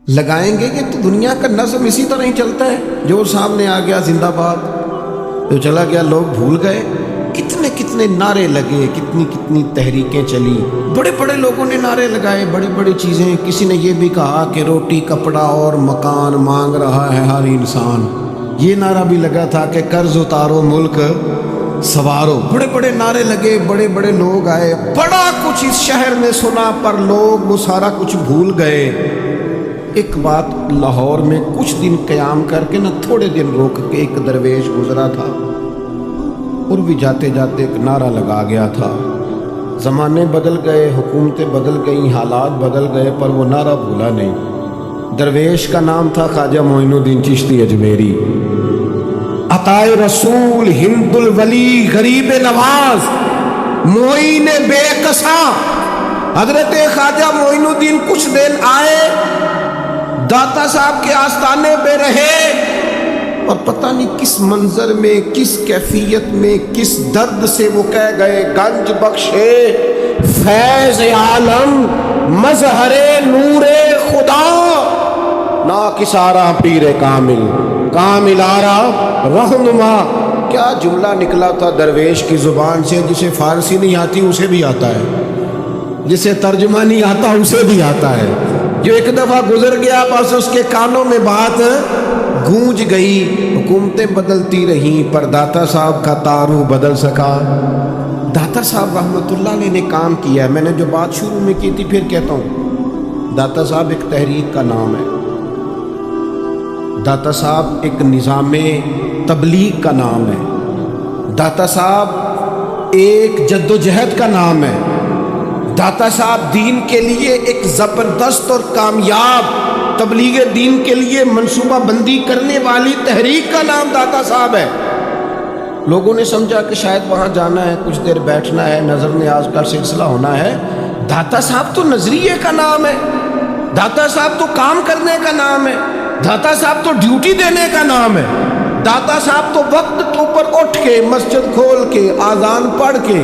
لگائیں گے کہ تو دنیا کا نظم اسی طرح ہی چلتا ہے، جو سامنے آ گیا زندہ باد، جو چلا گیا لوگ بھول گئے۔ کتنے کتنے نعرے لگے، کتنی کتنی تحریکیں چلی، بڑے بڑے لوگوں نے نعرے لگائے، بڑی بڑی چیزیں۔ کسی نے یہ بھی کہا کہ روٹی کپڑا اور مکان مانگ رہا ہے ہر انسان، یہ نعرہ بھی لگا تھا کہ قرض اتارو ملک سوارو۔ بڑے بڑے نعرے لگے، بڑے بڑے لوگ آئے، بڑا کچھ اس شہر نے سنا، پر لوگ وہ سارا کچھ بھول گئے۔ ایک بات، لاہور میں کچھ دن قیام کر کے نہ تھوڑے دن روک کے ایک درویش گزرا تھا، اور بھی جاتے جاتے ایک نعرہ لگا گیا تھا۔ زمانے بدل گئے، حکومتیں بدل گئیں، حالات بدل گئے، پر وہ نعرہ بھولا نہیں۔ درویش کا نام تھا خواجہ معین الدین چشتی اجمیری، عطائے رسول، ہند الولی، غریب نواز، معین بے قصاں۔ حضرت خواجہ معین الدین کچھ دن آئے، داتا صاحب کے آستانے پہ رہے، اور پتہ نہیں کس منظر میں، کس کیفیت میں، کس درد سے وہ کہہ گئے، گنج بخشے فیض عالم مظہر نور خدا، ناقص آرا پیر کامل، کامل آرا رہنما۔ کیا جملہ نکلا تھا درویش کی زبان سے، جسے فارسی نہیں آتی اسے بھی آتا ہے، جسے ترجمہ نہیں آتا اسے بھی آتا ہے، جو ایک دفعہ گزر گیا بس اس کے کانوں میں بات گونج گئی۔ حکومتیں بدلتی رہیں، پر داتا صاحب کا تعارف بدل سکا۔ داتا صاحب رحمۃ اللہ علیہ نے کام کیا ہے۔ میں نے جو بات شروع میں کی تھی پھر کہتا ہوں، داتا صاحب ایک تحریک کا نام ہے، داتا صاحب ایک نظام تبلیغ کا نام ہے، داتا صاحب ایک جد و جہد کا نام ہے، داتا صاحب دین کے لیے ایک زبردست اور کامیاب تبلیغ دین کے لیے منصوبہ بندی کرنے والی تحریک کا نام داتا صاحب ہے۔ لوگوں نے سمجھا کہ شاید وہاں جانا ہے، کچھ دیر بیٹھنا ہے، نظر نیاز کا سلسلہ ہونا ہے۔ داتا صاحب تو نظریے کا نام ہے، داتا صاحب تو کام کرنے کا نام ہے، داتا صاحب تو ڈیوٹی دینے کا نام ہے، داتا صاحب تو وقت کے اوپر اٹھ کے مسجد کھول کے آذان پڑھ کے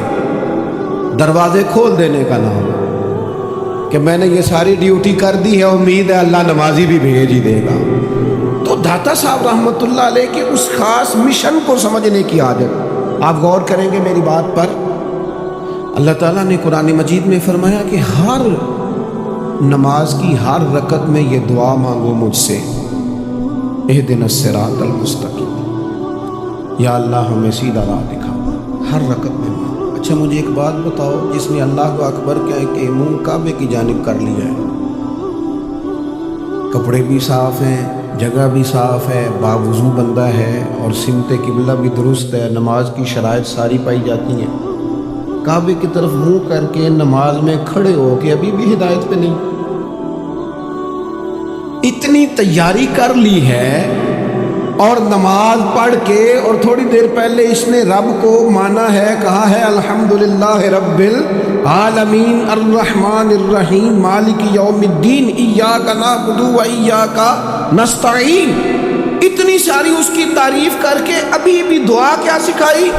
دروازے کھول دینے کا نام ہے، کہ میں نے یہ ساری ڈیوٹی کر دی ہے، امید ہے اللہ نمازی بھی بھیج ہی دے گا۔ تو داتا صاحب رحمۃ اللہ علیہ کے اس خاص مشن کو سمجھنے کی عادت، آپ غور کریں گے میری بات پر، اللہ تعالیٰ نے قرآن مجید میں فرمایا کہ ہر نماز کی ہر رکعت میں یہ دعا مانگو مجھ سے، اہدنا الصراط المستقیم، یا اللہ ہمیں سیدھا راہ دکھا، ہر رکعت میں مانگو۔ اچھا مجھے ایک بات بتاؤ، جس نے اللہ کو اکبر کہہ کے منہ کعبے کی جانب کر لیا ہے، کپڑے بھی صاف ہیں، جگہ بھی صاف ہے، باوضو بندہ ہے، اور سمت قبلہ بھی درست ہے، نماز کی شرائط ساری پائی جاتی ہیں، کعبے کی طرف منہ کر کے نماز میں کھڑے ہو کے ابھی بھی ہدایت پہ نہیں، اتنی تیاری کر لی ہے، اور نماز پڑھ کے، اور تھوڑی دیر پہلے اس نے رب کو مانا ہے، کہا ہے الحمدللہ رب العالمین الرحمن الرحیم مالک یوم الدین ایاک نعبد و ایاک نستعین، اتنی ساری اس کی تعریف کر کے ابھی بھی دعا کیا سکھائی؟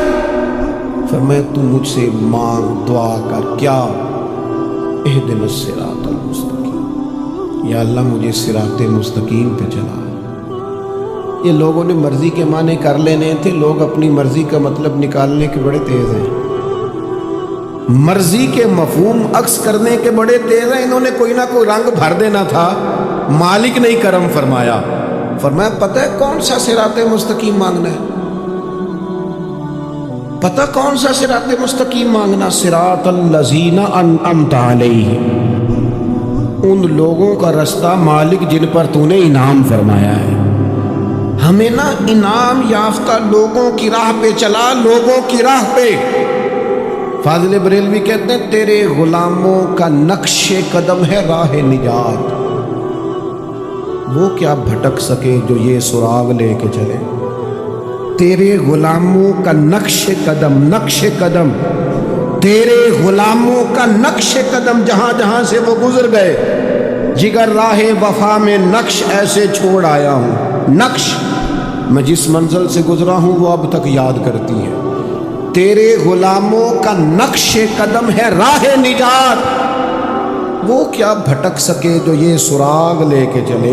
فرمایا تو مجھ سے مانگ، دعا کر، کیا؟ اہدنا الصراط المستقیم، یا اللہ مجھے صراط مستقیم پہ چلا۔ یہ لوگوں نے مرضی کے معنی کر لینے تھے، لوگ اپنی مرضی کا مطلب نکالنے کے بڑے تیز ہیں، مرضی کے مفہوم عکس کرنے کے بڑے تیز ہیں۔ انہوں نے کوئی نہ کوئی رنگ بھر دینا تھا، مالک نے کرم فرمایا، فرمایا پتہ ہے کون سا صراط مستقیم مانگنا ہے؟ پتہ کون سا صراط مستقیم مانگنا؟ صراط الذین انعمت علیہم، ان لوگوں کا رستہ مالک جن پر تو نے انعام فرمایا ہے۔ ہمیں نا انعام یافتہ لوگوں کی راہ پہ چلا، لوگوں کی راہ پہ۔ فاضل بریلوی کہتے ہیں تیرے غلاموں کا نقش قدم ہے راہ نجات، وہ کیا بھٹک سکے جو یہ سراغ لے کے چلے۔ تیرے غلاموں کا نقش قدم، تیرے غلاموں کا نقش قدم، جہاں جہاں سے وہ گزر گئے، جگر راہ وفا میں نقش ایسے چھوڑ آیا ہوں، نقش میں جس منزل سے گزرا ہوں وہ اب تک یاد کرتی ہے۔ تیرے غلاموں کا نقش قدم ہے راہ نجات، وہ کیا بھٹک سکے جو یہ سراغ لے کے چلے۔